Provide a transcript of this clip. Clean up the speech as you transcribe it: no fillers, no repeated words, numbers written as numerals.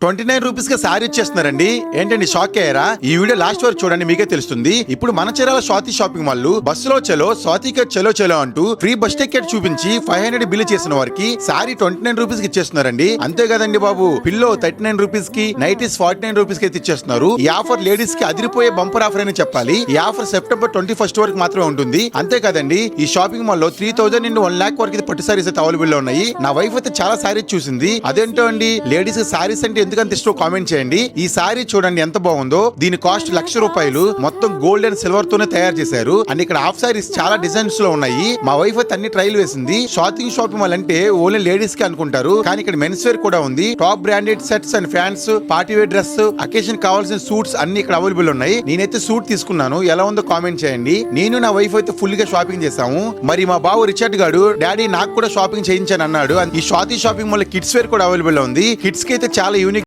29 rupees కి sorry ఇచ్చేస్తున్నారండి. ఏంటండి shock అయ్యారా? ఈ వీడియో లాస్ట్ వరకు చూడండి, మీకే తెలుస్తుంది. ఇప్పుడు మన చీరాల స్వాతి షాపింగ్ మాల్ బస్సులో చలో స్వాతికి చలో చలో అంటూ ఫ్రీ బస్ టికెట్ చూపించి 500 బిల్ చేసిన వారికి సారీ 29 రూపీస్ కి ఇచ్చేస్తున్నారండి. అంతే కదండి బాబు, పిల్లో 39 రూపీస్ కి, నైటీస్ 49 రూపీస్ కి అయితే ఇచ్చేస్తున్నారు. ఈ ఆఫర్ లేడీస్ కి అదిరిపోయే బంపర్ ఆఫర్ అని చెప్పాలి. ఈ ఆఫర్ సెప్టెంబర్ 21 వరకు మాత్రమే ఉంటుంది. అంతే కదండి, ఈ షాపింగ్ మాల్ లో 3000 నుండి 1 lakh వరకు పట్టు సారీస్ అయితే అవైలబుల్ లో ఉన్నాయి. నా వైఫ్ అయితే చాలా సారీస్ చూసింది. అదేంటో అండి, లేడీస్ సారీస్ అంటే ఎందుకంత ఇష్టం కామెంట్ చేయండి. ఈ సారీ చూడండి ఎంత బాగుందో. దీని కాస్ట్ ₹1,00,000. మొత్తం గోల్డ్ అండ్ సిల్వర్ తోనే తయారు చేశారు. అండ్ ఇక్కడ హాఫ్ సారీస్ చాలా డిజైన్స్ లో ఉన్నాయి. మా వైఫ్ అయితే అన్ని ట్రైల్ వేసింది. షాపింగ్ మాల్ అంటే ఓన్లీ లేడీస్ కి అనుకుంటారు, కానీ ఇక్కడ మెన్స్ వేర్ కూడా ఉంది. Top branded sets and fans, party wear dress, occasion కావాల్సిన సూట్స్ అన్ని ఇక్కడ అవైలబుల్ ఉన్నాయి. నేనైతే సూట్ తీసుకున్నాను, ఎలా ఉందో కామెంట్ చేయండి. నేను నా వైఫ్ అయితే ఫుల్ గా షాపింగ్ చేసాము. మరి మా బావ రిచర్డ్ గాడు, డాడీ నాకు కూడా షాపింగ్ చేయించాను అన్నాడు. ఈ షాపింగ్ మాల్ కిడ్స్ వేర్ కూడా అవైలబుల్ ఉంది. కిడ్స్ కి అయితే చాలా యూనిక్